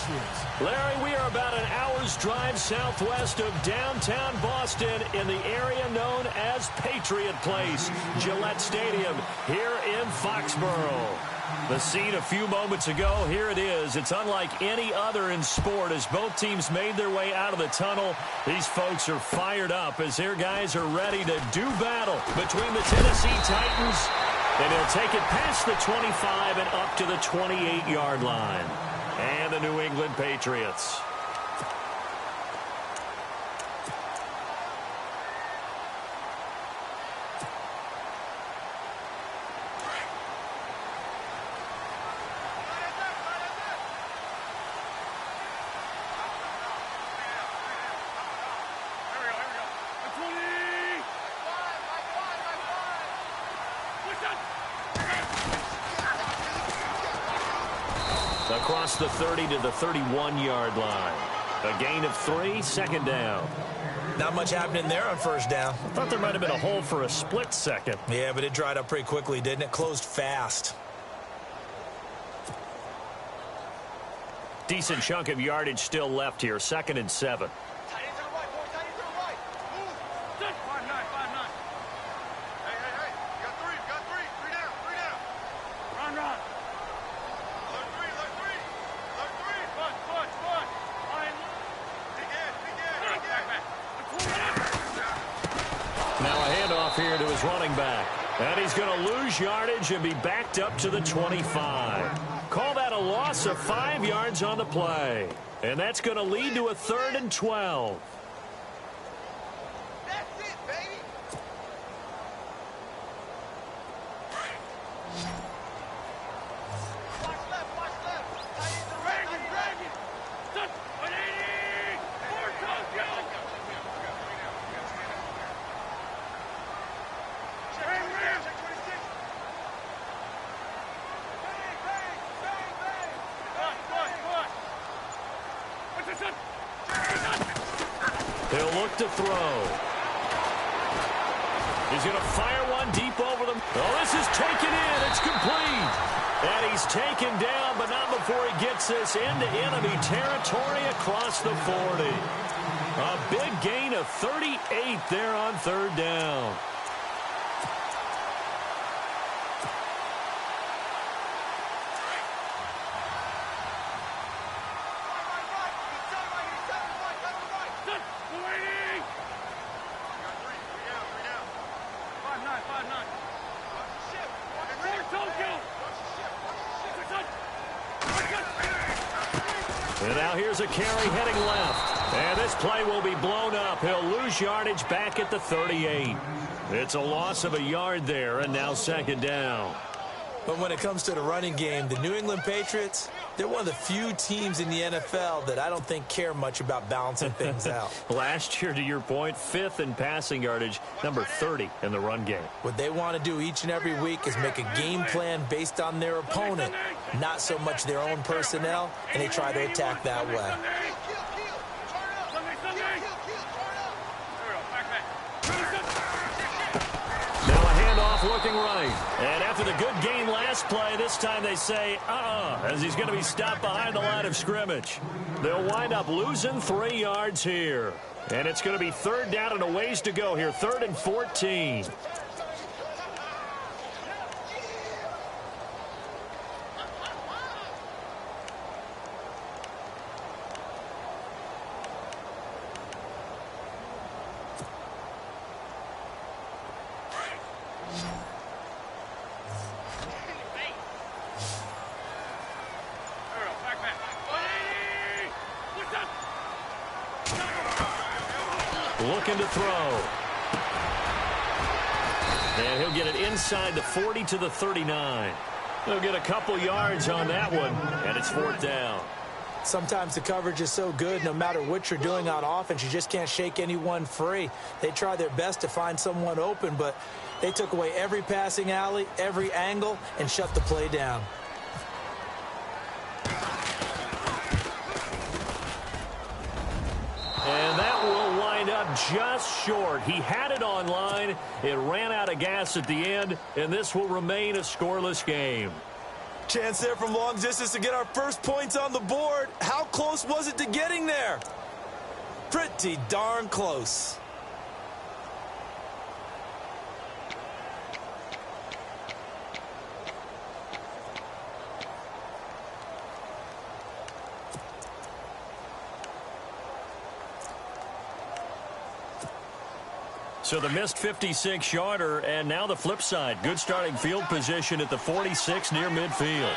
Patriots. Larry, we are about an hour's drive southwest of downtown Boston in the area known as Patriot Place, Gillette Stadium, here in Foxborough. The scene a few moments ago, here it is. It's unlike any other in sport as both teams made their way out of the tunnel. These folks are fired up as their guys are ready to do battle between the Tennessee Titans, and he'll take it past the 25 and up to the 28-yard line. And the New England Patriots. Across the 30 to the 31-yard line. A gain of 3, second down. Not much happening there on first down. Thought there might have been a hole for a split second. Yeah, but it dried up pretty quickly, didn't it? Closed fast. Decent chunk of yardage still left here, 2nd and 7. Here to his running back. And he's going to lose yardage and be backed up to the 25. Call that a loss of 5 yards on the play. And that's going to lead to a 3rd and 12. That's it, baby. Watch left, watch left. Tight end to the right, drag it. 180. More touchdowns. He'll look to throw. He's going to fire one deep over them. Oh, this is taken in. It's complete. And he's taken down, but not before he gets this into enemy territory across the 40. A big gain of 38 there on 3rd down. And now here's a carry heading left. And this play will be blown up. He'll lose yardage back at the 38. It's a loss of a yard there, and now 2nd down. But when it comes to the running game, the New England Patriots, they're one of the few teams in the NFL that I don't think care much about balancing things out. Last year, to your point, 5th in passing yardage, number 30 in the run game. What they want to do each and every week is make a game plan based on their opponent, not so much their own personnel, and they try to attack that way. Looking right. And after the good game last play, this time they say, as he's going to be stopped behind the line of scrimmage. They'll wind up losing 3 yards here. And it's going to be 3rd down and a ways to go here, 3rd and 14. Looking to throw. And he'll get it inside the 40 to the 39. He'll get a couple yards on that one, and it's 4th down. Sometimes the coverage is so good, no matter what you're doing on offense, you just can't shake anyone free. They try their best to find someone open, but they took away every passing alley, every angle, and shut the play down. And that will wind up just short. He had it on line. It ran out of gas at the end, and this will remain a scoreless game. Chance there from long distance to get our first points on the board. How close was it to getting there? Pretty darn close. So the missed 56-yarder, and now the flip side. Good starting field position at the 46 near midfield.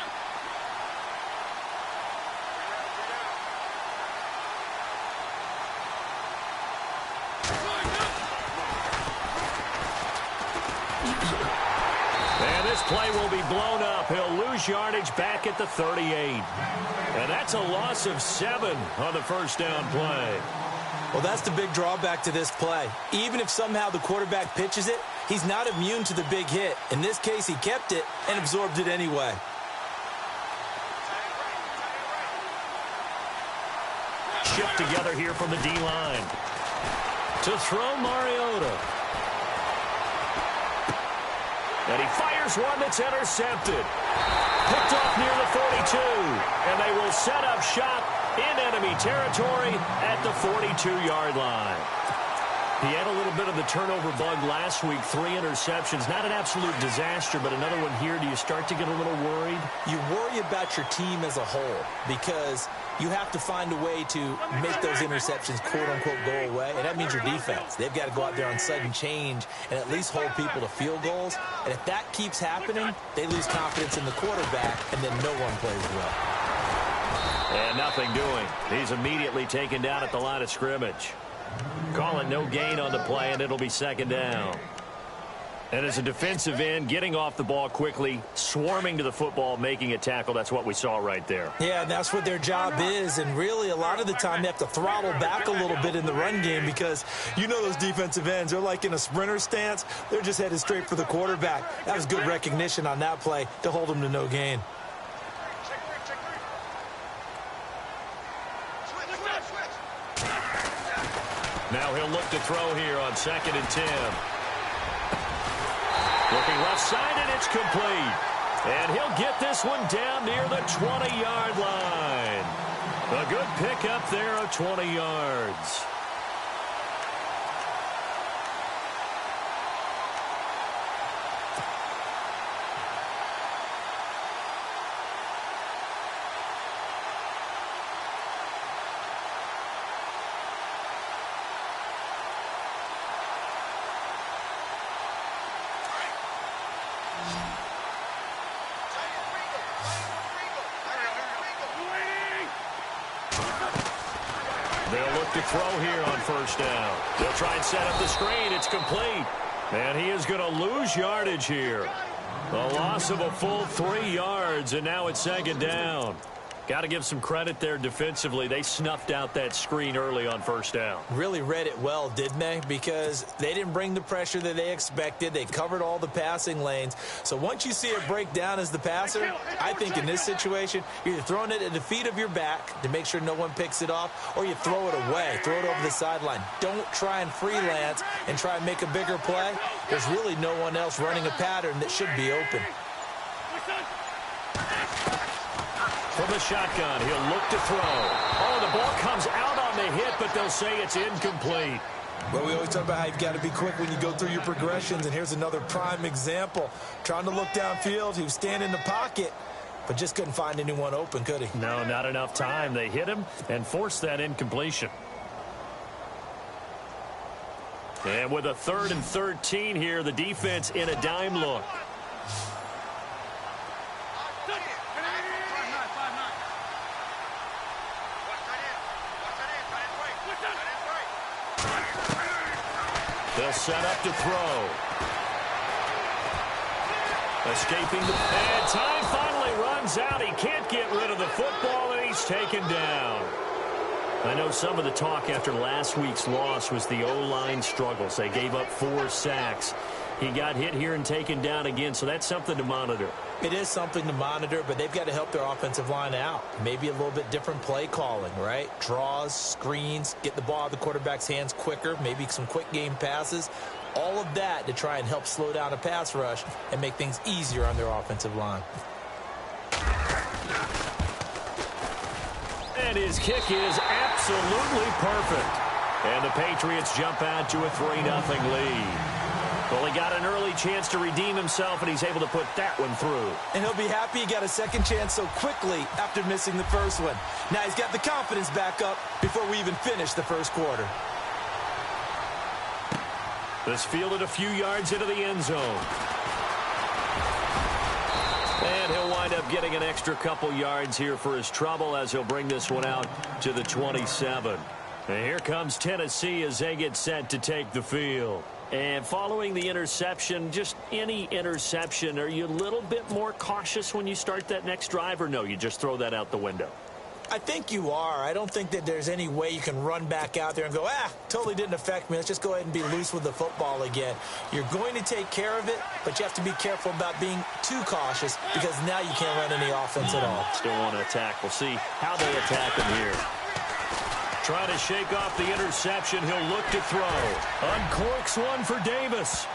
And this play will be blown up. He'll lose yardage back at the 38. And that's a loss of 7 on the first down play. Well, that's the big drawback to this play. Even if somehow the quarterback pitches it, he's not immune to the big hit. In this case, he kept it and absorbed it anyway. Shift together here from the D-line. To throw Mariota. And he fires one that's intercepted. Picked off near the 42. And they will set up shop in enemy territory at the 42-yard line. He had a little bit of the turnover bug last week, 3 interceptions. Not an absolute disaster, but another one here. Do you start to get a little worried? You worry about your team as a whole because you have to find a way to make those interceptions, quote-unquote, go away, and that means your defense. They've got to go out there on sudden change and at least hold people to field goals. And if that keeps happening, they lose confidence in the quarterback, and then no one plays well. And nothing doing. He's immediately taken down at the line of scrimmage. Call it no gain on the play, and it'll be second down. And as a defensive end, getting off the ball quickly, swarming to the football, making a tackle, that's what we saw right there. Yeah, and that's what their job is. And really, a lot of the time, they have to throttle back a little bit in the run game because you know those defensive ends, they're like in a sprinter stance. They're just headed straight for the quarterback. That was good recognition on that play to hold them to no gain. Now he'll look to throw here on 2nd and 10. Looking left side, and it's complete. And he'll get this one down near the 20-yard line. A good pickup there of 20 yards. They'll look to throw here on first down. They'll try and set up the screen. It's complete. And he is going to lose yardage here. A loss of a full 3 yards, and now it's second down. Got to give some credit there defensively. They snuffed out that screen early on first down. Really read it well, didn't they? Because they didn't bring the pressure that they expected. They covered all the passing lanes. So once you see it break down as the passer, I think in this situation, you're either throwing it at the feet of your back to make sure no one picks it off, or you throw it away, throw it over the sideline. Don't try and freelance and try and make a bigger play. There's really no one else running a pattern that should be open. From the shotgun, he'll look to throw. Oh, the ball comes out on the hit, but they'll say it's incomplete. Well, we always talk about how you've got to be quick when you go through your progressions, and here's another prime example. Trying to look downfield, he was standing in the pocket, but just couldn't find anyone open, could he? No, not enough time. They hit him and forced that incompletion. And with a 3rd and 13 here, the defense in a dime look. They'll set up to throw. Escaping the and time finally runs out. He can't get rid of the football, and he's taken down. I know some of the talk after last week's loss was the O-line struggles. They gave up 4 sacks. He got hit here and taken down again, so that's something to monitor. It is something to monitor, but they've got to help their offensive line out. Maybe a little bit different play calling, right? Draws, screens, get the ball out of the quarterback's hands quicker, maybe some quick game passes. All of that to try and help slow down a pass rush and make things easier on their offensive line. And his kick is absolutely perfect. And the Patriots jump out to a 3-0 lead. Well, he got an early chance to redeem himself, and he's able to put that one through. And he'll be happy he got a second chance so quickly after missing the first one. Now he's got the confidence back up before we even finish the first quarter. This fielded a few yards into the end zone. And he'll wind up getting an extra couple yards here for his trouble as he'll bring this one out to the 27. And here comes Tennessee as they get set to take the field. And following the interception, just any interception, are you a little bit more cautious when you start that next drive, or no, you just throw that out the window? I think you are. I don't think that there's any way you can run back out there and go, totally didn't affect me. Let's just go ahead and be loose with the football again. You're going to take care of it, but you have to be careful about being too cautious because now you can't run any offense at all. Still want to attack. We'll see how they attack him here. Trying to shake off the interception. He'll look to throw. Uncorks one for Davis.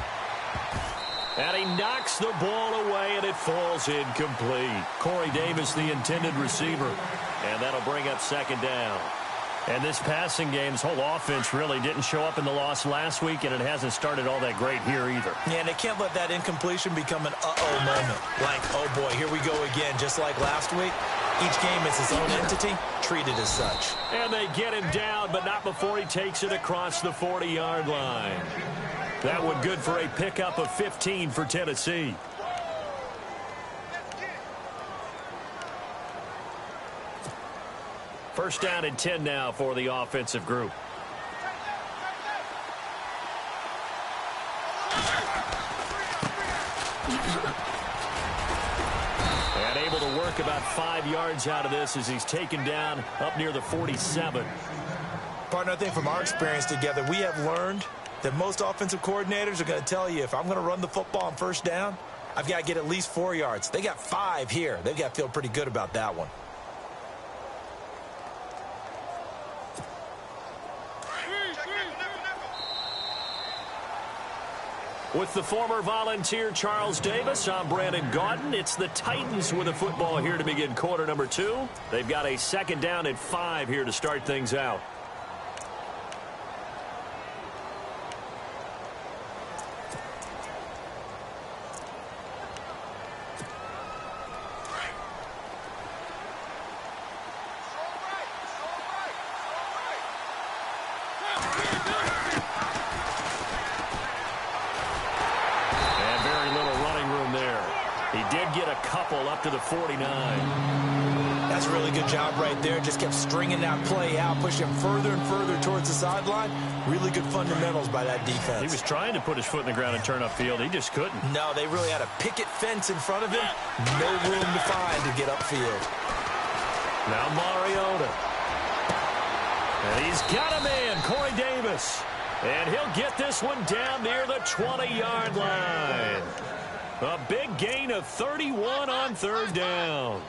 And he knocks the ball away, and it falls incomplete. Corey Davis, the intended receiver. And that'll bring up second down. And this passing game's whole offense really didn't show up in the loss last week, and it hasn't started all that great here either. Yeah, and they can't let that incompletion become an uh-oh moment. Like, oh boy, here we go again, just like last week. Each game is its own entity, treated as such. And they get him down, but not before he takes it across the 40-yard line. That one good for a pickup of 15 for Tennessee. First down and 10 now for the offensive group. And able to work about 5 yards out of this as he's taken down up near the 47. Partner, I think from our experience together, we have learned that most offensive coordinators are going to tell you, if I'm going to run the football on first down, I've got to get at least 4 yards. They got 5 here. They've got to feel pretty good about that one. With the former Volunteer Charles Davis, I'm Brandon Gaudin. It's the Titans with a football here to begin quarter number 2. They've got a second down and 5 here to start things out. Up to the 49. That's a really good job right there. Just kept stringing that play out, pushing him further and further towards the sideline. Really good fundamentals by that defense. He was trying to put his foot in the ground and turn upfield. He just couldn't. No, they really had a picket fence in front of him. No room to find to get upfield. Now Mariota. And he's got a man, Corey Davis. And he'll get this one down near the 20-yard line. A big gain of 31 on third down.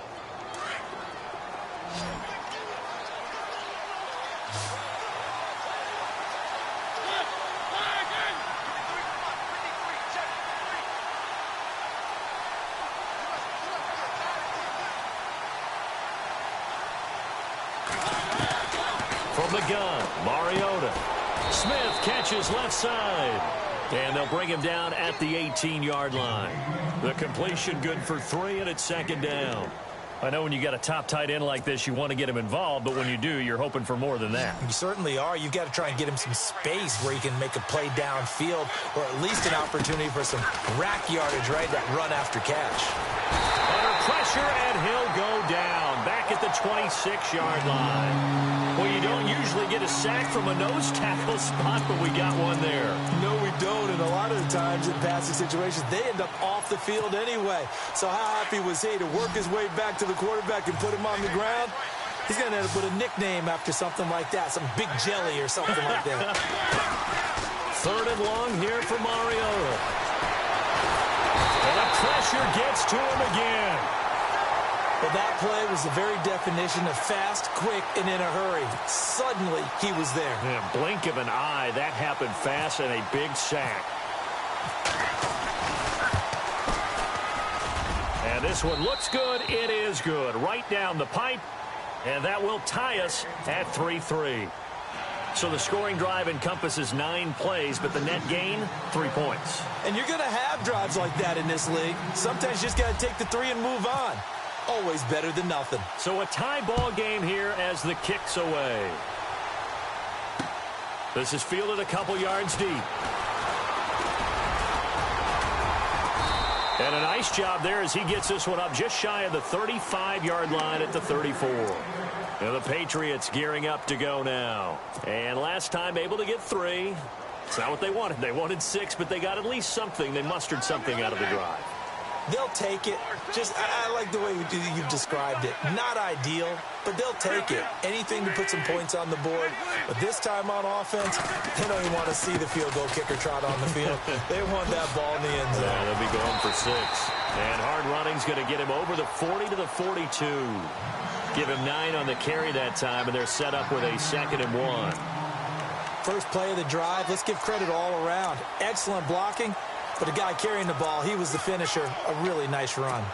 From the gun, Mariota. Smith catches left side. And they'll bring him down at the 18-yard line. The completion good for 3, and it's second down. I know when you got a top tight end like this, you want to get him involved, but when you do, you're hoping for more than that. You certainly are. You've got to try and get him some space where he can make a play downfield, or at least an opportunity for some rack yardage, right? That run after catch. Under pressure, and he'll go down back at the 26-yard line. Well, you don't usually get a sack from a nose tackle spot, but we got one there. No, we don't, and a lot of the times in passing situations, they end up off the field anyway. So how happy was he to work his way back to the quarterback and put him on the ground? He's going to end up with a nickname after something like that, some big jelly or something like that. Third and long here for Mariota. And the pressure gets to him again. But that play was the very definition of fast, quick, and in a hurry. Suddenly, he was there. In a blink of an eye, that happened fast and a big sack. And this one looks good. It is good. Right down the pipe. And that will tie us at 3-3. So the scoring drive encompasses 9 plays, but the net gain, 3 points. And you're going to have drives like that in this league. Sometimes you just got to take the 3 and move on. Always better than nothing. So a tie ball game here as the kick's away. This is fielded a couple yards deep. And a nice job there as he gets this one up just shy of the 35-yard line at the 34. Now the Patriots gearing up to go now. And last time able to get 3. It's not what they wanted. They wanted 6, but they got at least something. They mustered something out of the drive. They'll take it. I like the way you've described it. Not ideal, but they'll take it. Anything to put some points on the board. But this time on offense, they don't even want to see the field goal kicker trot on the field. They want that ball in the end zone. Yeah, they'll be going for 6. And hard running's going to get him over the 40 to the 42. Give him 9 on the carry that time, and they're set up with a 2nd and 1. First play of the drive, let's give credit all around. Excellent blocking, but the guy carrying the ball, he was the finisher. A really nice run.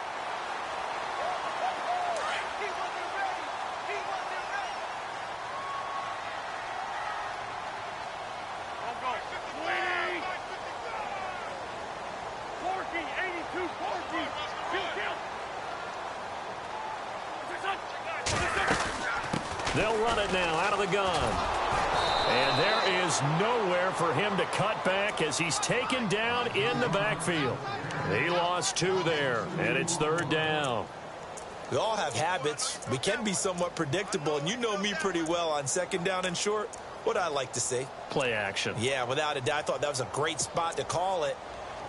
They'll run it now out of the gun. And there is nowhere for him to cut back as he's taken down in the backfield. He lost 2 there, and it's 3rd down. We all have habits. We can be somewhat predictable, and you know me pretty well on 2nd down and short. What I like to see. Play action. Yeah, without a doubt. I thought that was a great spot to call it.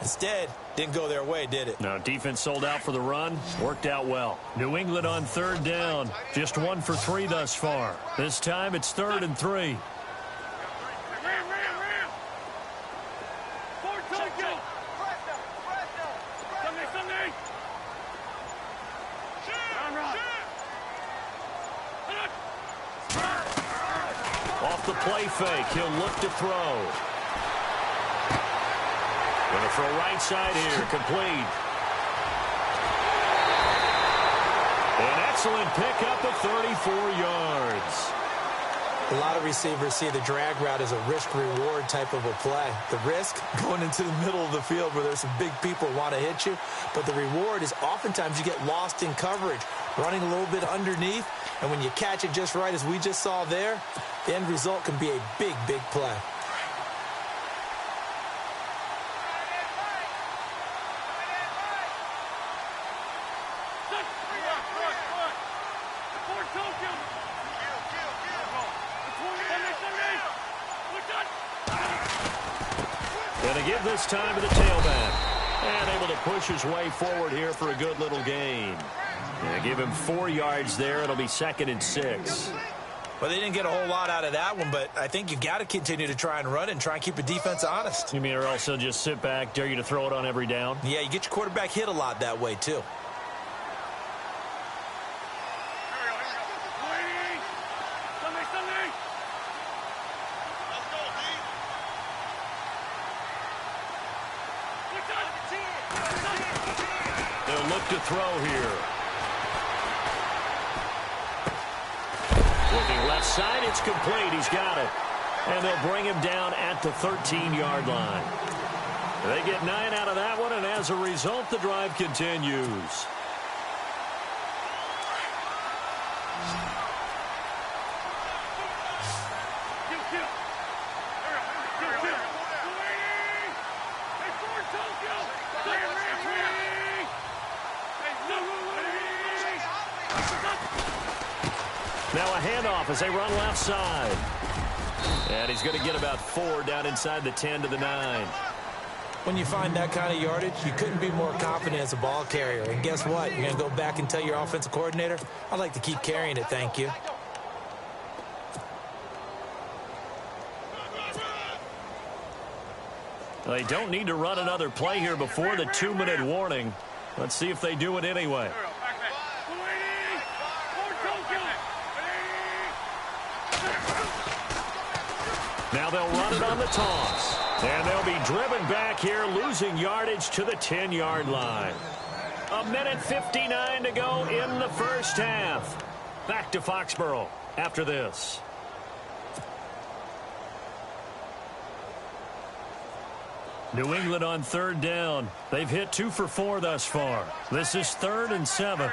Instead, didn't go their way, did it? No, defense sold out for the run. Worked out well. New England on 3rd down. Just 1 for 3 thus far. This time it's 3rd and 3. Off the play fake, he'll look to throw. Going to throw right side here, complete. An excellent pickup of 34 yards. A lot of receivers see the drag route as a risk-reward type of a play. The risk, going into the middle of the field where there's some big people who want to hit you. But the reward is oftentimes you get lost in coverage, running a little bit underneath. And when you catch it just right, as we just saw there, the end result can be a big, big play. Going to give this time to the tailback. And able to push his way forward here for a good little gain. Yeah, give him 4 yards there. It'll be 2nd and 6. Well, they didn't get a whole lot out of that one, but I think you got to continue to try and run and try and keep the defense honest. You mean or else he'll just sit back, dare you to throw it on every down? Yeah, you get your quarterback hit a lot that way, too. They'll look to throw here. Looking left side, it's complete. He's got it. And they'll bring him down at the 13-yard line. They get 9 out of that one, and as a result, the drive continues. Now a handoff as they run left side. And he's going to get about 4 down inside the 10 to the 9. When you find that kind of yardage, you couldn't be more confident as a ball carrier. And guess what? You're going to go back and tell your offensive coordinator, I'd like to keep carrying it, thank you. They don't need to run another play here before the 2-minute warning. Let's see if they do it anyway. Now they'll run it on the toss. And they'll be driven back here, losing yardage to the 10-yard line. 1:59 to go in the first half. Back to Foxborough after this. New England on third down. They've hit 2 for 4 thus far. This is 3rd and 7.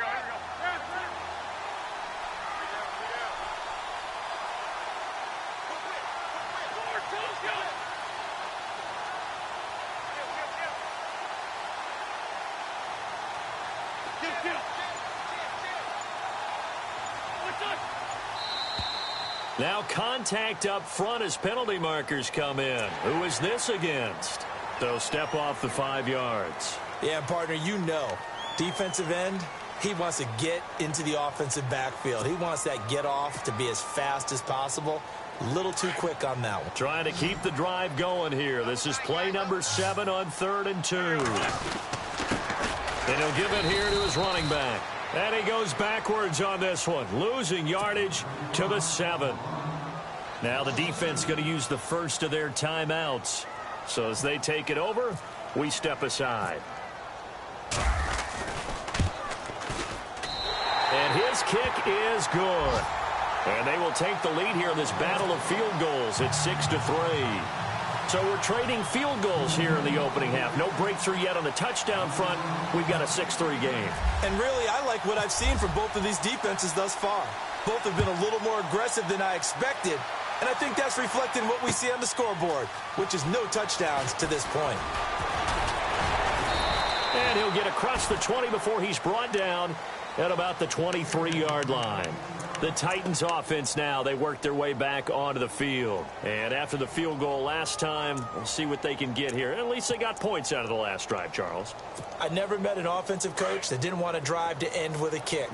Now contact up front as penalty markers come in. Who is this against? They'll step off the 5 yards. Yeah, partner, you know, defensive end, he wants to get into the offensive backfield. He wants that get off to be as fast as possible. A little too quick on that one. Trying to keep the drive going here. This is play number 7 on 3rd and 2. And he'll give it here to his running back. And he goes backwards on this one, losing yardage to the 7. Now the defense going to use the first of their timeouts. So as they take it over, we step aside. And his kick is good. And they will take the lead here in this battle of field goals at 6-3. So we're trading field goals here in the opening half. No breakthrough yet on the touchdown front. We've got a 6-3 game. And really, I like what I've seen from both of these defenses thus far. Both have been a little more aggressive than I expected. And I think that's reflected in what we see on the scoreboard, which is no touchdowns to this point. And he'll get across the 20 before he's brought down at about the 23-yard line. The Titans offense now, they work their way back onto the field. And after the field goal last time, we'll see what they can get here. At least they got points out of the last drive, Charles. I never met an offensive coach that didn't want to drive to end with a kick.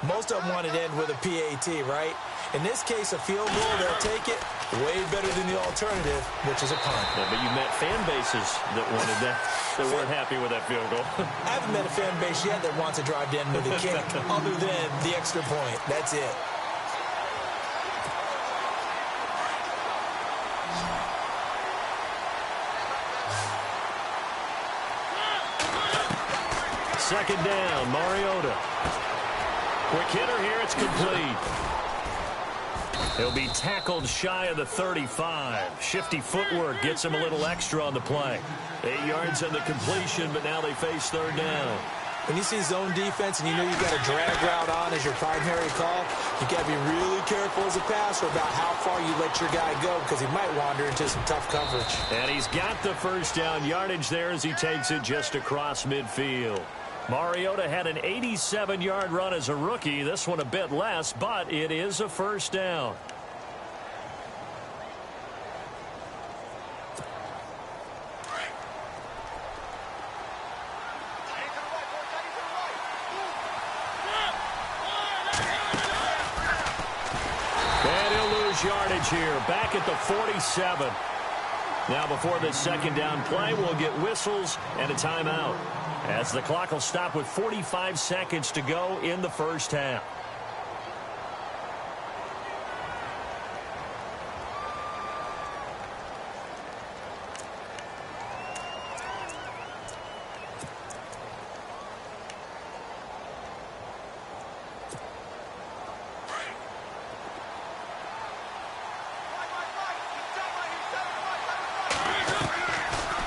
Most of them wanted to end with a PAT, right? In this case, a field goal, they'll take it way better than the alternative, which is a punt. Yeah, but you met fan bases that wanted that, that weren't happy with that field goal. I haven't met a fan base yet that wants to drive to end with a kick other than the extra point. That's it. Second down, Mariota. Quick hitter here, it's complete. He'll be tackled shy of the 35. Shifty footwork gets him a little extra on the play. 8 yards on the completion, but now they face third down. When you see zone defense and you know you've got a drag route on as your primary call, you got to be really careful as a passer about how far you let your guy go because he might wander into some tough coverage. And he's got the first down yardage there as he takes it just across midfield. Mariota had an 87-yard run as a rookie. This one a bit less, but it is a first down. And he'll lose yardage here, back at the 47. Now before this second down play, we'll get whistles and a timeout, as the clock will stop with 45 seconds to go in the first half.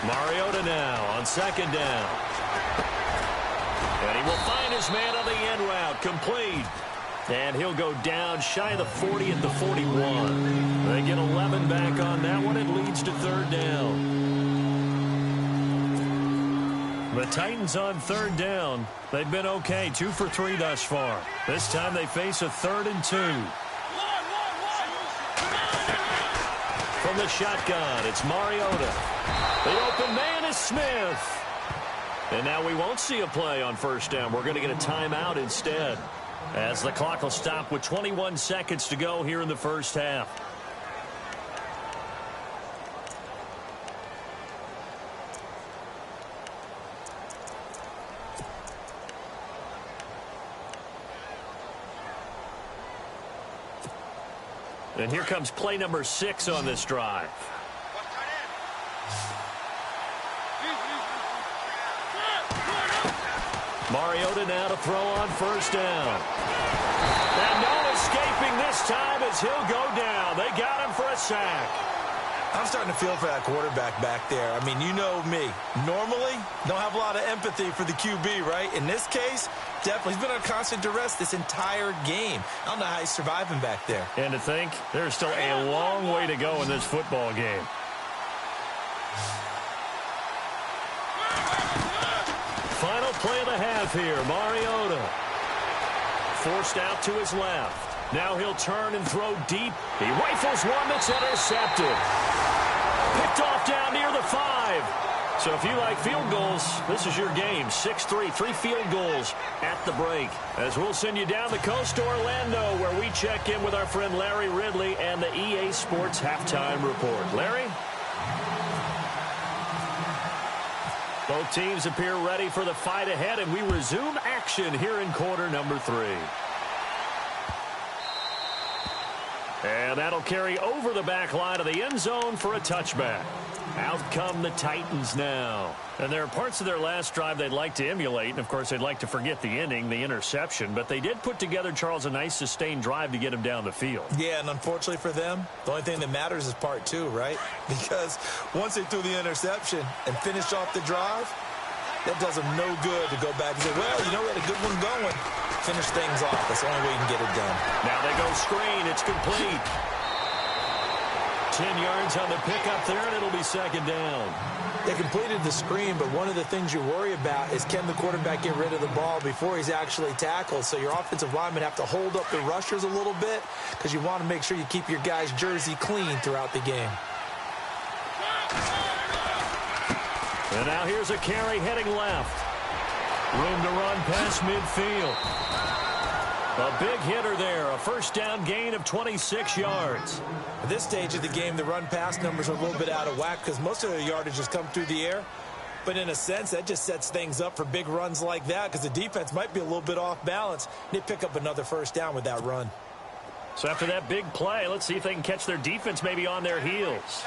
Mariota now on second down. And he will find his man on the end route, complete. And he'll go down shy of the 40 at the 41. They get 11 back on that one. It leads to third down. The Titans on third down. They've been okay, 2 for 3 thus far. This time they face a 3rd and 2. From the shotgun, it's Mariota. The open man is Smith. And now we won't see a play on first down. We're going to get a timeout instead, as the clock will stop with 21 seconds to go here in the first half. And here comes play number 6 on this drive. Mariota now to throw on first down. And no escaping this time as he'll go down. They got him for a sack. I'm starting to feel for that quarterback back there. I mean, you know me. Normally, don't have a lot of empathy for the QB, right? In this case, definitely. He's been under constant duress this entire game. I don't know how he's surviving back there. And to think, there's still a long way to go in this football game. Final play of the half here. Mariota forced out to his left. Now he'll turn and throw deep. He rifles one that's intercepted. Picked off down near the 5. So if you like field goals, this is your game. 6-3, 3 field goals at the break. As we'll send you down the coast to Orlando, where we check in with our friend Larry Ridley and the EA Sports Halftime Report. Larry? Both teams appear ready for the fight ahead, and we resume action here in quarter number 3. And that'll carry over the back line of the end zone for a touchback. Out come the Titans now. And there are parts of their last drive they'd like to emulate. And, of course, they'd like to forget the inning, the interception. But they did put together, Charles, a nice sustained drive to get him down the field. Yeah, and unfortunately for them, the only thing that matters is part 2, right? Because once they threw the interception and finished off the drive, that does them no good to go back and say, well, you know, we had a good one going. Finish things off. That's the only way you can get it done. Now they go screen. It's complete. 10 yards on the pickup there, and it'll be second down. They completed the screen, but one of the things you worry about is can the quarterback get rid of the ball before he's actually tackled? So your offensive linemen have to hold up the rushers a little bit because you want to make sure you keep your guy's jersey clean throughout the game. And now here's a carry heading left. Room to run past midfield. A big hitter there. A first down gain of 26 yards. At this stage of the game, the run-pass numbers are a little bit out of whack because most of their yardage has come through the air. But in a sense, that just sets things up for big runs like that because the defense might be a little bit off balance. They pick up another first down with that run. So after that big play, let's see if they can catch their defense maybe on their heels.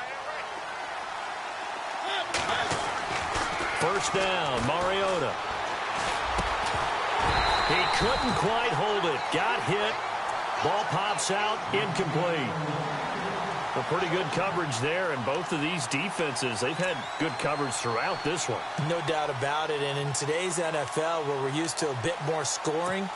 First down, Mariota. He couldn't quite hold it. Got hit. Ball pops out. Incomplete. A pretty good coverage there, and both of these defenses, they've had good coverage throughout this one. No doubt about it, and in today's NFL, where we're used to a bit more scoring,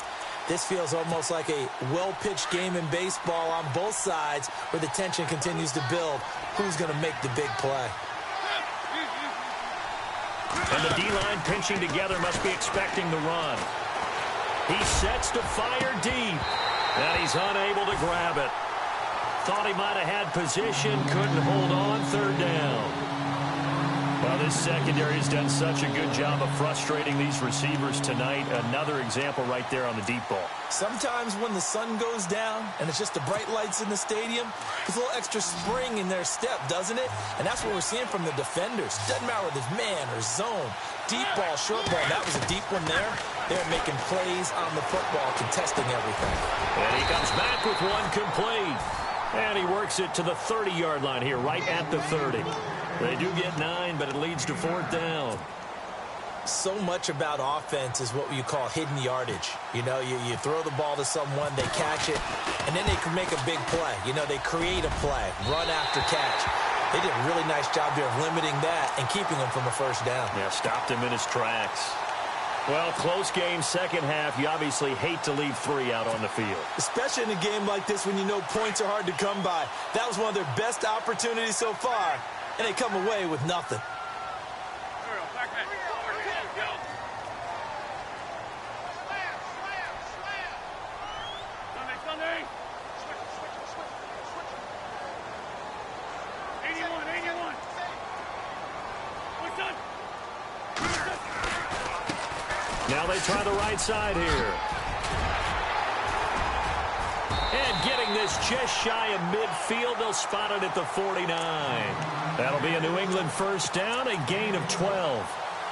this feels almost like a well-pitched game in baseball on both sides where the tension continues to build. Who's going to make the big play? And the D-line pinching together must be expecting the run. He sets to fire deep, and he's unable to grab it. Thought he might have had position, couldn't hold on, third down. Well, this secondary has done such a good job of frustrating these receivers tonight. Another example right there on the deep ball. Sometimes when the sun goes down and it's just the bright lights in the stadium, there's a little extra spring in their step, doesn't it? And that's what we're seeing from the defenders. Doesn't matter whether it's man or zone. Deep ball, short ball. That was a deep one there. They're making plays on the football, contesting everything. And he comes back with one complete. And he works it to the 30-yard line here, right at the 30. They do get 9, but it leads to fourth down. So much about offense is what you call hidden yardage. You know, you throw the ball to someone, they catch it, and then they can make a big play. You know, they create a play, run after catch. They did a really nice job there of limiting that and keeping him from a first down. Yeah, stopped him in his tracks. Well, close game, second half. You obviously hate to leave 3 out on the field. Especially in a game like this when you know points are hard to come by. That was one of their best opportunities so far, and they come away with nothing. Now they try the right side here. And getting this just shy of midfield, they'll spot it at the 49. That'll be a New England first down, a gain of 12.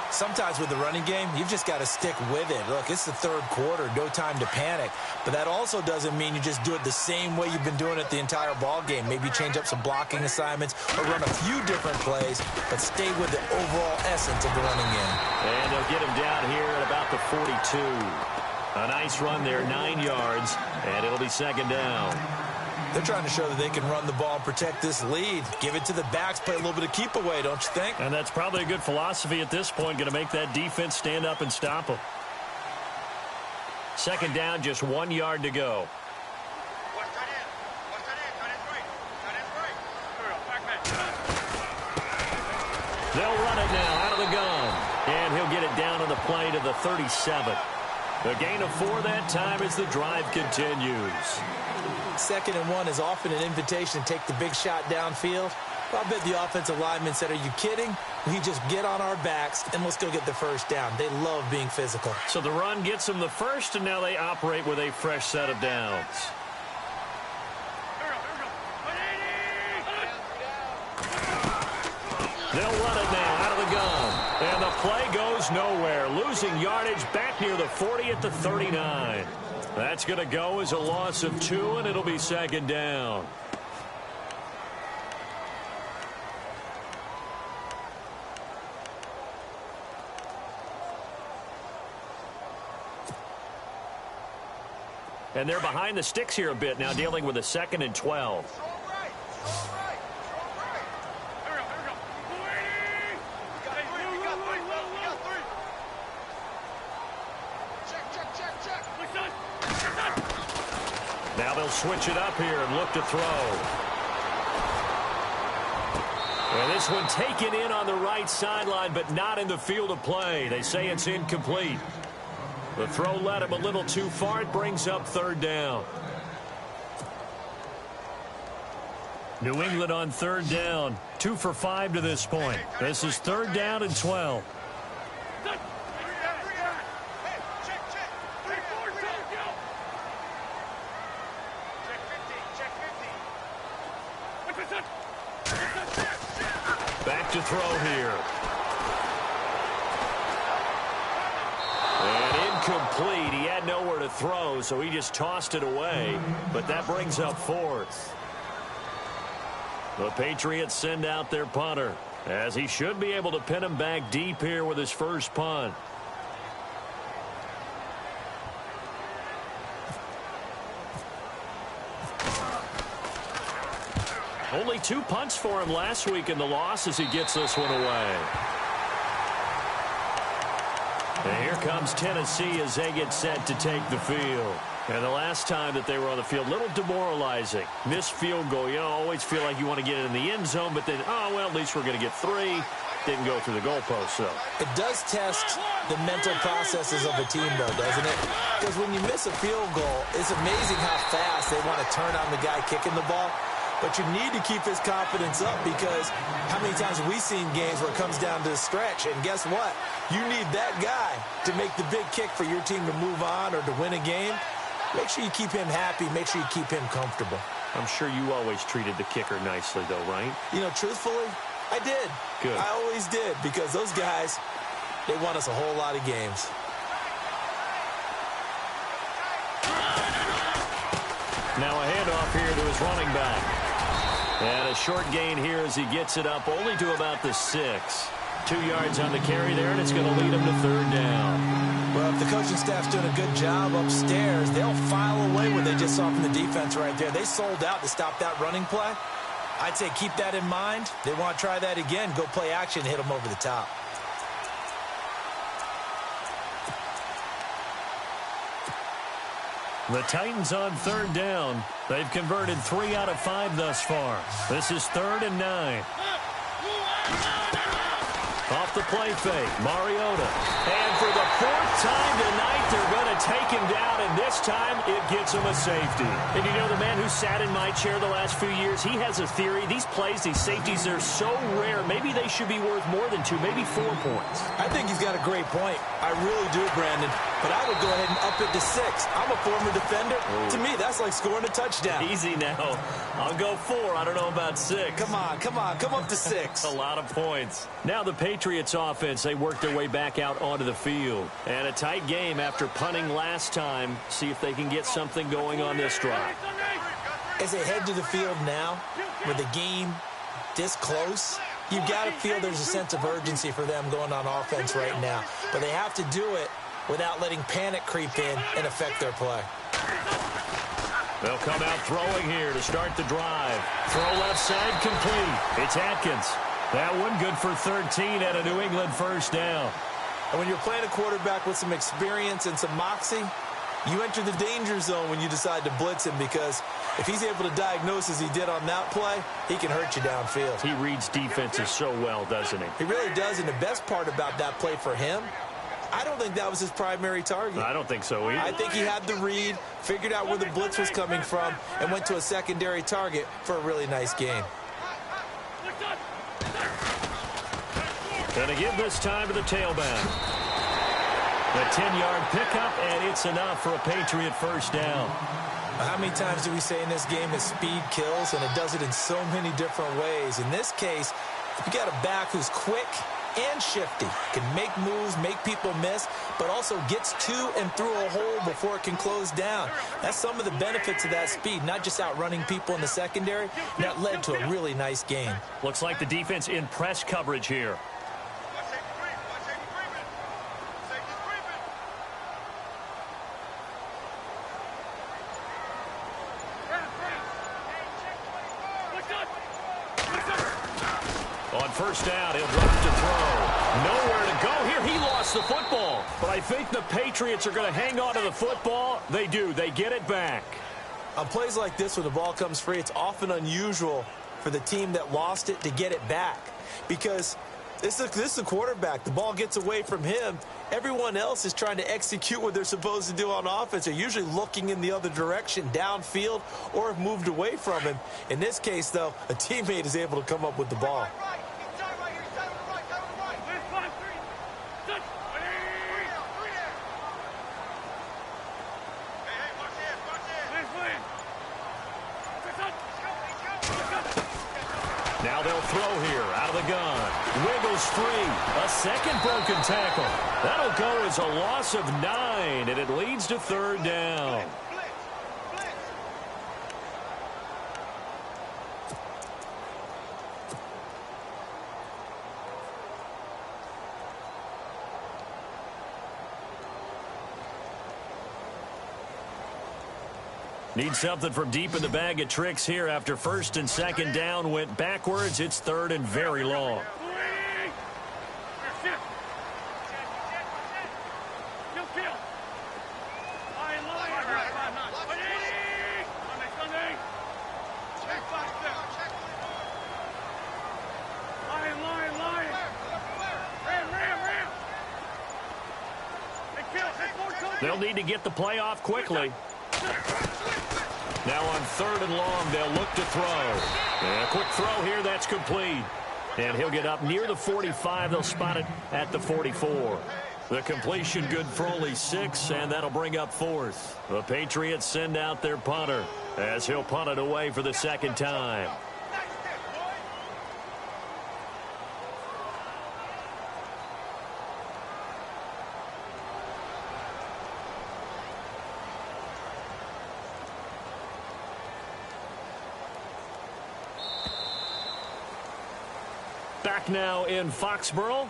Sometimes with the running game, you've just got to stick with it. Look, it's the third quarter, no time to panic. But that also doesn't mean you just do it the same way you've been doing it the entire ball game. Maybe change up some blocking assignments or run a few different plays, but stay with the overall essence of the running game. And they'll get him down here at about the 42. A nice run there, 9 yards, and it'll be second down. They're trying to show that they can run the ball and protect this lead. Give it to the backs, play a little bit of keep away, don't you think? And that's probably a good philosophy at this point, going to make that defense stand up and stop them. Second down, just 1 yard to go. They'll run it now out of the gun. And he'll get it down on the play to the 37. The gain of 4 that time as the drive continues. 2nd and 1 is often an invitation to take the big shot downfield. Well, I bet the offensive lineman said, are you kidding? We just get on our backs and let's go get the first down. They love being physical. So the run gets them the first, and now they operate with a fresh set of downs. They'll run it now out of the gun. And the play goes nowhere. Losing yardage back near the 40 at the 39. That's going to go as a loss of 2, and it'll be second down. And they're behind the sticks here a bit now, dealing with a 2nd and 12. Now they'll switch it up here and look to throw. And this one taken in on the right sideline, but not in the field of play. They say it's incomplete. The throw led him a little too far. It brings up 3rd down. New England on 3rd down. 2 for 5 to this point. This is 3rd down and 12. Back to throw here. And incomplete. He had nowhere to throw, so he just tossed it away. But that brings up 4th. The Patriots send out their punter, as he should be able to pin him back deep here with his first punt. Only 2 punts for him last week in the loss as he gets this one away. And here comes Tennessee as they get set to take the field. And the last time that they were on the field, a little demoralizing. Missed field goal. You know, always feel like you want to get it in the end zone, but then, oh, well, at least we're going to get 3. Didn't go through the goalpost, so. It does test the mental processes of a team, though, doesn't it? Because when you miss a field goal, it's amazing how fast they want to turn on the guy kicking the ball. But you need to keep his confidence up, because how many times have we seen games where it comes down to the stretch? And guess what? You need that guy to make the big kick for your team to move on or to win a game. Make sure you keep him happy. Make sure you keep him comfortable. I'm sure you always treated the kicker nicely, though, right? You know, truthfully, I did. Good. I always did, because those guys, they won us a whole lot of games. Now a handoff here to his running back. And a short gain here as he gets it up only to about the 6. 2 yards on the carry there, and it's going to lead him to 3rd down. Well, if the coaching staff's doing a good job upstairs, they'll file away what they just saw from the defense right there. They sold out to stop that running play. I'd say keep that in mind. They want to try that again. Go play action, hit them over the top. The Titans on 3rd down. They've converted 3 out of 5 thus far. This is 3rd and 9. Off the play fake, Mariota. And for the 4th time tonight, they're going to take him down, and this time it gets him a safety. And you know, the man who sat in my chair the last few years, he has a theory. These plays, these safeties, they're so rare. Maybe they should be worth more than 2, maybe 4 points. I think he's got a great point. I really do, Brandon. But I would go ahead and up it to 6. I'm a former defender. Ooh. To me, that's like scoring a touchdown. Easy now. I'll go 4. I don't know about 6. Come on. Come up to 6. A lot of points. Now the Patriots offense, they work their way back out onto the field. And a tight game after punting last time. See if they can get something going on this drive. As they head to the field now, with the game this close, you've got to feel there's a sense of urgency for them going on offense right now. But they have to do it without letting panic creep in and affect their play. They'll come out throwing here to start the drive. Throw left side complete. It's Atkins. That one good for 13 at a New England first down. And when you're playing a quarterback with some experience and some moxie, you enter the danger zone when you decide to blitz him, because if he's able to diagnose as he did on that play, he can hurt you downfield. He reads defenses so well, doesn't he? He really does, and the best part about that play for him, I don't think that was his primary target. I don't think so either. I think he had the read, figured out where the blitz was coming from, and went to a secondary target for a really nice gain. Going to give this time to the tailback. A 10-yard pickup, and it's enough for a Patriot first down. How many times do we say in this game that speed kills, and it does it in so many different ways? In this case, you got a back who's quick and shifty, can make moves, make people miss, but also gets to and through a hole before it can close down. That's some of the benefits of that speed, not just outrunning people in the secondary. And that led to a really nice gain. Looks like the defense in press coverage here. On first down, he'll drop to throw. Nowhere to go here. He lost the football. But I think the Patriots are going to hang on to the football. They do. They get it back. On plays like this where the ball comes free, it's often unusual for the team that lost it to get it back, because this is a quarterback. The ball gets away from him. Everyone else is trying to execute what they're supposed to do on offense. They're usually looking in the other direction, downfield, or have moved away from him. In this case, though, a teammate is able to come up with the ball. Now they'll throw here out of the gun. Wiggles free. A second broken tackle. That'll go as a loss of 9, and it leads to third down. Need something from deep in the bag of tricks here after first and second down went backwards. It's third and very long. They'll need to get the play off quickly. Now on third and long, they'll look to throw. And a quick throw here, that's complete. And he'll get up near the 45. They'll spot it at the 44. The completion good for only 6, and that'll bring up fourth. The Patriots send out their punter as he'll punt it away for the second time. Back now in Foxborough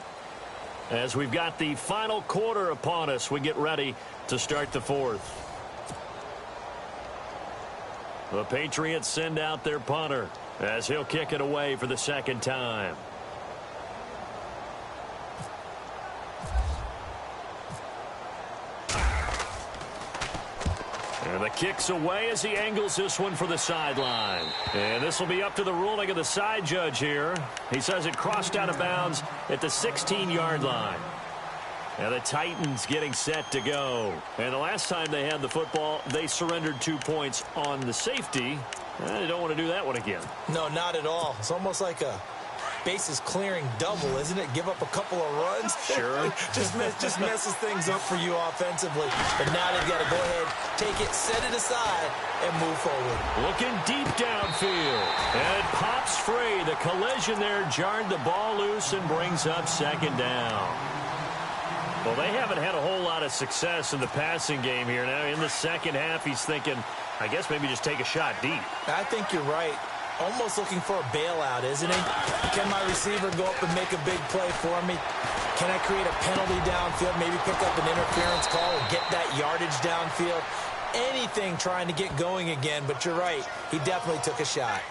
as we've got the final quarter upon us. We get ready to start the fourth. The Patriots send out their punter as he'll kick it away for the second time. And the kick's away as he angles this one for the sideline. And this will be up to the ruling of the side judge here. He says it crossed out of bounds at the 16-yard line. And the Titans getting set to go. And the last time they had the football, they surrendered 2 points on the safety. They don't want to do that one again. No, not at all. It's almost like a bases clearing double, isn't it? Give up a couple of runs. Sure. just messes things up for you offensively. But now they've got to go ahead, take it, set it aside, and move forward. Looking deep downfield. And it pops free. The collision there jarred the ball loose and brings up second down. Well, they haven't had a whole lot of success in the passing game here. Now, in the second half, he's thinking, I guess maybe just take a shot deep. I think you're right. Almost looking for a bailout, isn't he? Can my receiver go up and make a big play for me? Can I create a penalty downfield, maybe pick up an interference call and get that yardage downfield? Anything trying to get going again, but you're right. He definitely took a shot.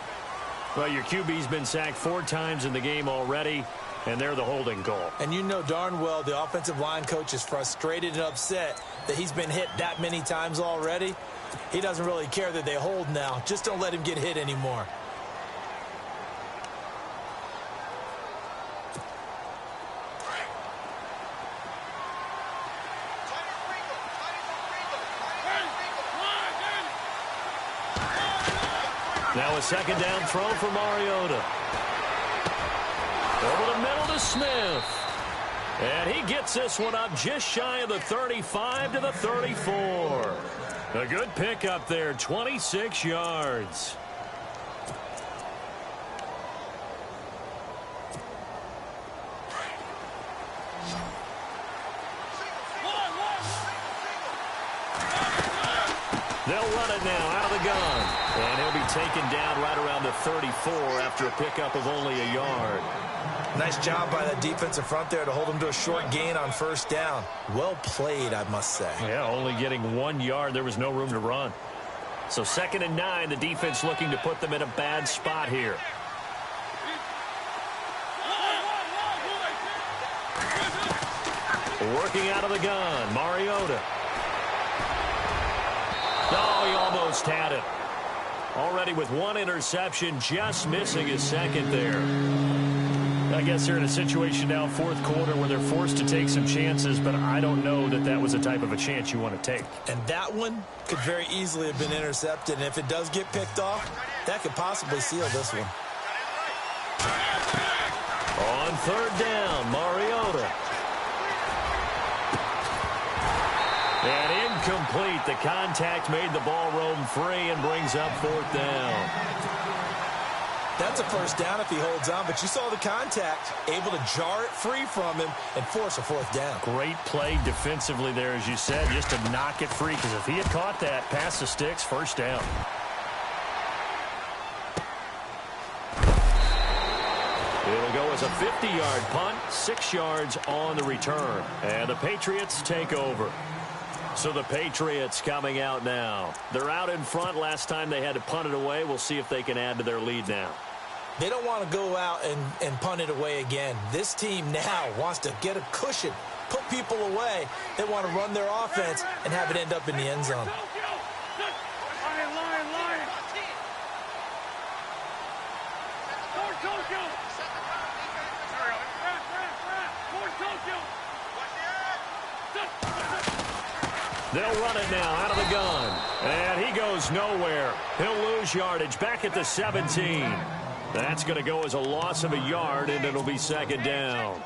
Well, your QB's been sacked 4 times in the game already, and they're the holding call. And you know darn well the offensive line coach is frustrated and upset that he's been hit that many times already. He doesn't really care that they hold now. Just don't let him get hit anymore. Now a second down throw for Mariota. Over the middle to Smith. And he gets this one up just shy of the 35 to the 34. A good pickup there, 26 yards. They'll run it now out of the gun. And he'll be taken down right around the 34 after a pickup of only a yard. Nice job by that defensive front there to hold him to a short gain on first down. Well played, I must say. Yeah, only getting 1 yard. There was no room to run. So 2nd and 9, the defense looking to put them in a bad spot here. Working out of the gun, Mariota. Oh, he almost had it. Already with 1 interception, just missing his second there. I guess they're in a situation now, 4th quarter, where they're forced to take some chances, but I don't know that that was the type of a chance you want to take. And that one could very easily have been intercepted, and if it does get picked off, that could possibly seal this one. On 3rd down, Mariota. And incomplete. The contact made the ball roam free and brings up 4th down. That's a first down if he holds on, but you saw the contact, able to jar it free from him and force a 4th down. Great play defensively there, as you said, just to knock it free, because if he had caught that, past the sticks, first down. It'll go as a 50-yard punt, 6 yards on the return. And the Patriots take over. So the Patriots coming out now. They're out in front. Last time they had to punt it away. We'll see if they can add to their lead now. They don't want to go out and punt it away again. This team now wants to get a cushion, put people away. They want to run their offense and have it end up in the end zone. They'll run it now out of the gun. And he goes nowhere. He'll lose yardage back at the 17. That's going to go as a loss of a yard, and it'll be 2nd down.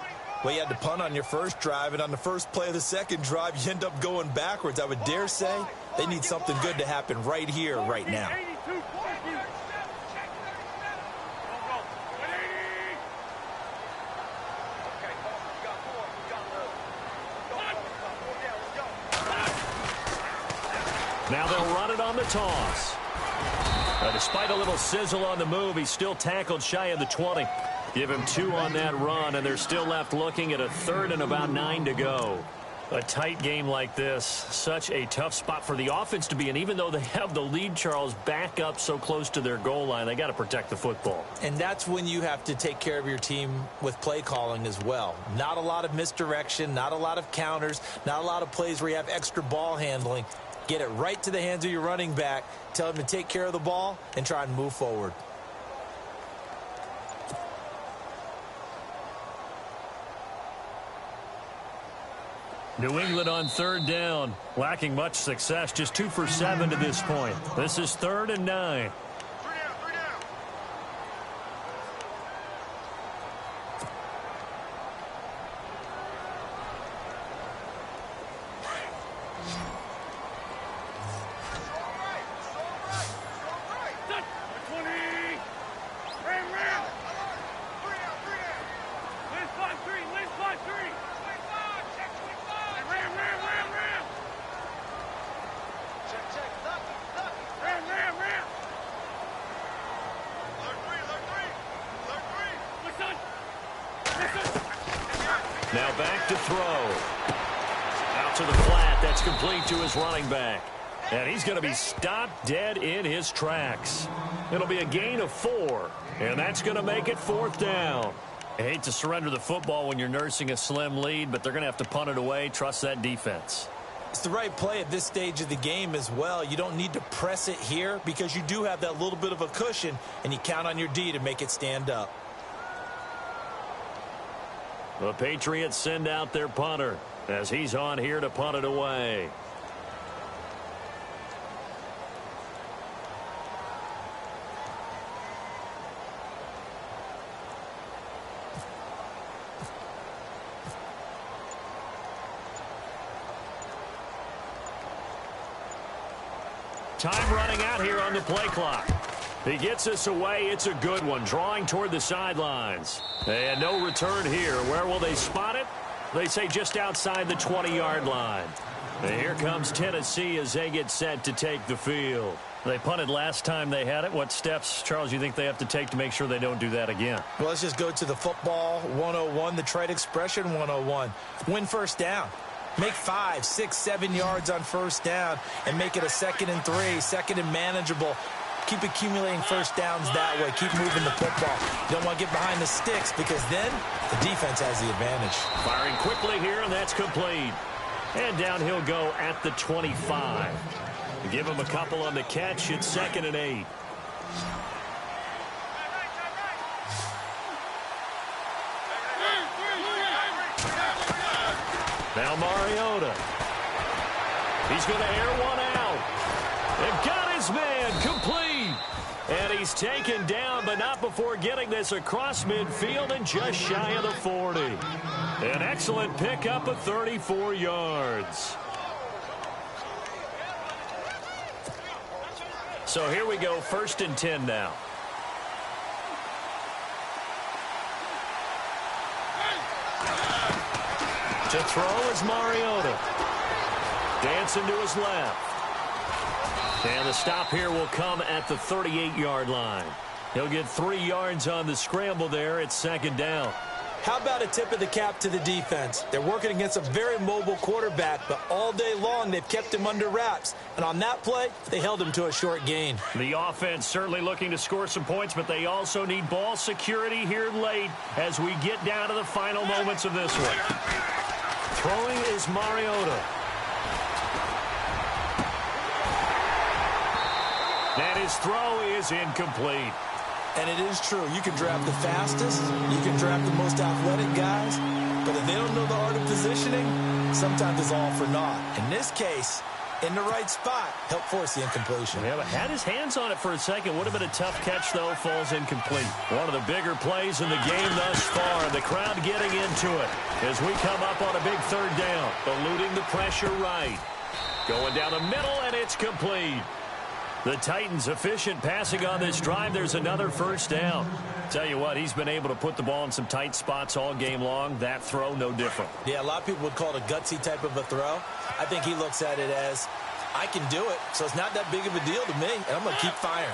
Well, you had to punt on your first drive, and on the first play of the second drive, you end up going backwards. I would dare say they need something good to happen right here, right now. Now they'll run it on the toss. Despite a little sizzle on the move, he's still tackled shy of the 20. Give him 2 on that run, and they're still left looking at a 3rd and about 9 to go. A tight game like this, such a tough spot for the offense to be in. Even though they have the lead, Charles, back up so close to their goal line, they got to protect the football. And that's when you have to take care of your team with play calling as well. Not a lot of misdirection, not a lot of counters, not a lot of plays where you have extra ball handling. Get it right to the hands of your running back, tell him to take care of the ball, and try and move forward. New England on 3rd down, lacking much success, just 2 for 7 to this point. This is 3rd and 9. Now back to throw. Out to the flat. That's complete to his running back. And he's going to be stopped dead in his tracks. It'll be a gain of 4. And that's going to make it 4th down. I hate to surrender the football when you're nursing a slim lead, but they're going to have to punt it away. Trust that defense. It's the right play at this stage of the game as well. You don't need to press it here because you do have that little bit of a cushion, and you count on your D to make it stand up. The Patriots send out their punter as he's on here to punt it away. Time running out here on the play clock. He gets us away. It's a good one. Drawing toward the sidelines. And no return here. Where will they spot it? They say just outside the 20-yard line. And here comes Tennessee as they get set to take the field. They punted last time they had it. What steps, Charles, you think they have to take to make sure they don't do that again? Well, let's just go to the football 101, the trade expression 101. Win first down. Make 5, 6, 7 yards on first down and make it a 2nd and 3, 2nd and manageable. Keep accumulating first downs that way. Keep moving the football. You don't want to get behind the sticks because then the defense has the advantage. Firing quickly here, and that's complete. And down he'll go at the 25. Give him a couple on the catch. It's 2nd and 8. Now Mariota. He's going to air one out. And got his man complete. And he's taken down, but not before getting this across midfield and just shy of the 40. An excellent pickup of 34 yards. So here we go, 1st and 10 now. To throw is Mariota. Dancing to his left. And the stop here will come at the 38-yard line. He'll get 3 yards on the scramble there. It's 2nd down. How about a tip of the cap to the defense? They're working against a very mobile quarterback, but all day long they've kept him under wraps. And on that play, they held him to a short gain. The offense certainly looking to score some points, but they also need ball security here late as we get down to the final moments of this one. Throwing is Mariota. And his throw is incomplete. And it is true. You can draft the fastest. You can draft the most athletic guys. But if they don't know the art of positioning, sometimes it's all for naught. In this case, in the right spot, helped force the incompletion. Yeah, but had his hands on it for a second. Would have been a tough catch, though. Falls incomplete. One of the bigger plays in the game thus far. And the crowd getting into it as we come up on a big 3rd down. Eluding the pressure right. Going down the middle, and it's complete. The Titans efficient passing on this drive. There's another 1st down. Tell you what, he's been able to put the ball in some tight spots all game long. That throw, no different. Yeah, a lot of people would call it a gutsy type of a throw. I think he looks at it as, I can do it, so it's not that big of a deal to me, and I'm going to keep firing.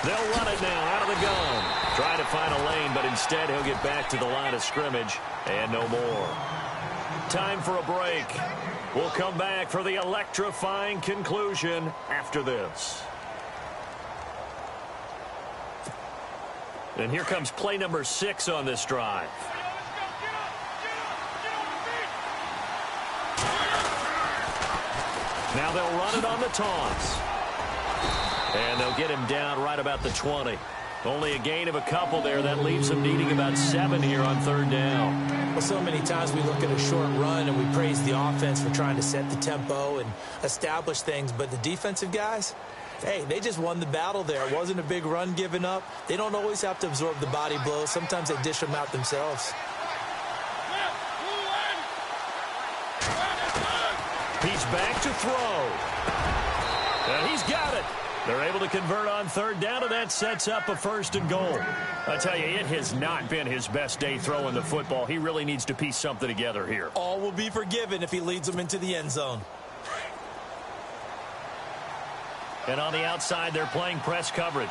They'll run it now out of the gun. Trying to find a lane, but instead he'll get back to the line of scrimmage and no more. Time for a break. We'll come back for the electrifying conclusion after this. And here comes play number 6 on this drive. Now they'll run it on the toss. And they'll get him down right about the 20. Only a gain of a couple there. That leaves them needing about 7 here on 3rd down. Well, so many times we look at a short run and we praise the offense for trying to set the tempo and establish things. But the defensive guys, hey, they just won the battle there. It wasn't a big run given up. They don't always have to absorb the body blows. Sometimes they dish them out themselves. He's back to throw. And he's got it. They're able to convert on third down, and that sets up a 1st and goal. I tell you, it has not been his best day throwing the football. He really needs to piece something together here. All will be forgiven if he leads them into the end zone. And on the outside, they're playing press coverage.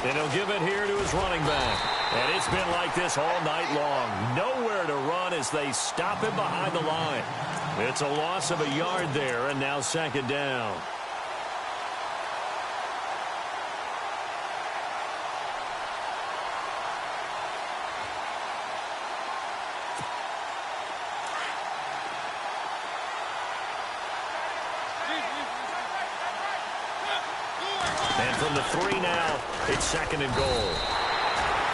And he'll give it here to his running back. And it's been like this all night long. Nowhere to run as they stop him behind the line. It's a loss of a yard there, and now 2nd down. And from the 3 now, it's 2nd and goal.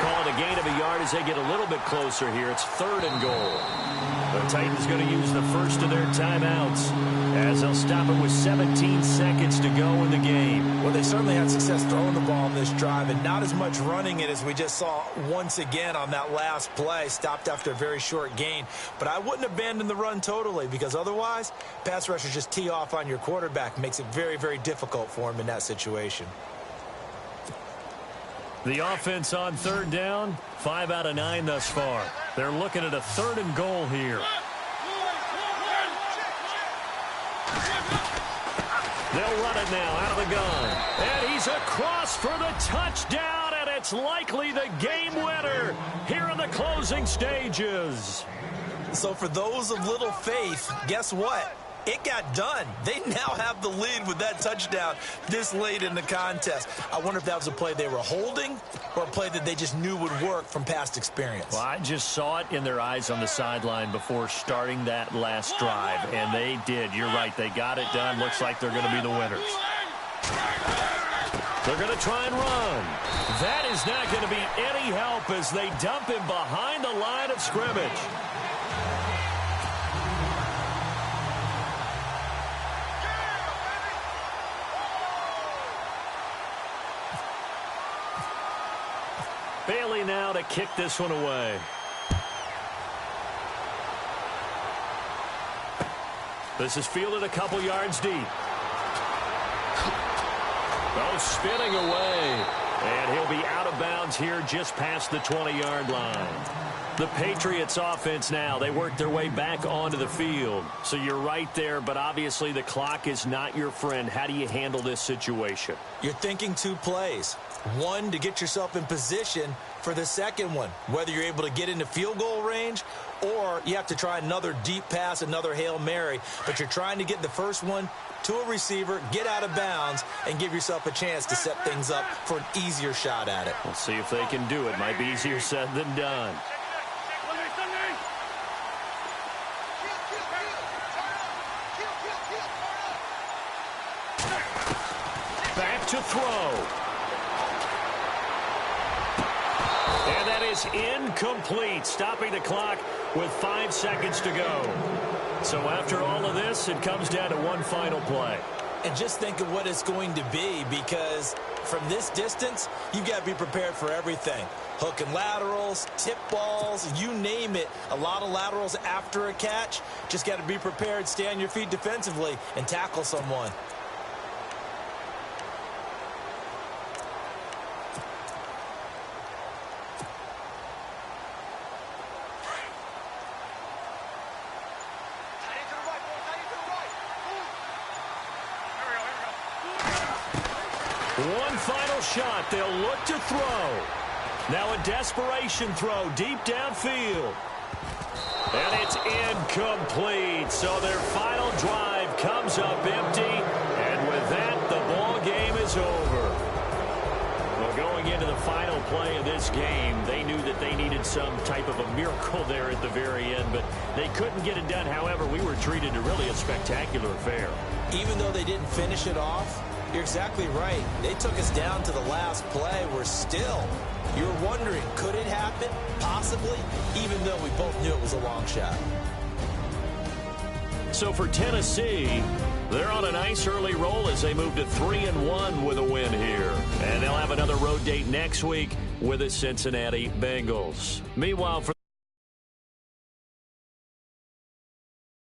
Call it a gain of a yard as they get a little bit closer here. It's 3rd and goal. The Titans going to use the first of their timeouts as they'll stop it with 17 seconds to go in the game. Well, they certainly had success throwing the ball on this drive and not as much running it as we just saw once again on that last play. Stopped after a very short gain. But I wouldn't abandon the run totally because otherwise, pass rushers just tee off on your quarterback. Makes it very, very difficult for him in that situation. The offense on 3rd down, 5 out of 9 thus far. They're looking at a 3rd and goal here. They'll run it now out of the gun. And he's across for the touchdown, and it's likely the game winner here in the closing stages. So for those of little faith, guess what? It got done. They now have the lead with that touchdown this late in the contest. I wonder if that was a play they were holding or a play that they just knew would work from past experience. Well, I just saw it in their eyes on the sideline before starting that last drive, and they did. You're right. They got it done. Looks like they're going to be the winners. They're going to try and run. That is not going to be any help as they dump him behind the line of scrimmage. Bailey now to kick this one away. This is fielded a couple yards deep. Oh, spinning away. And he'll be out of bounds here just past the 20-yard line. The Patriots offense now, they work their way back onto the field. So you're right there, but obviously the clock is not your friend. How do you handle this situation? You're thinking 2 plays. One, to get yourself in position for the second one, whether you're able to get into field goal range or you have to try another deep pass, another Hail Mary. But you're trying to get the first one to a receiver, get out of bounds, and give yourself a chance to set things up for an easier shot at it. We'll see if they can do it. Might be easier said than done. Back to throw. And that is incomplete, stopping the clock with 5 seconds to go. So after all of this, it comes down to one final play. And just think of what it's going to be, because from this distance, you've got to be prepared for everything. Hook and laterals, tip balls, you name it. A lot of laterals after a catch. Just got to be prepared, stay on your feet defensively, and tackle someone. One final shot. They'll look to throw. Now a desperation throw deep downfield. And it's incomplete. So their final drive comes up empty. And with that, the ball game is over. Well, going into the final play of this game, they knew that they needed some type of a miracle there at the very end, but they couldn't get it done. However, we were treated to really a spectacular affair. Even though they didn't finish it off, you're exactly right. They took us down to the last play. We're still You're wondering, could it happen? Possibly, even though we both knew it was a long shot. So for Tennessee, they're on a nice early roll as they move to 3-1 with a win here. And they'll have another road date next week with the Cincinnati Bengals. Meanwhile, for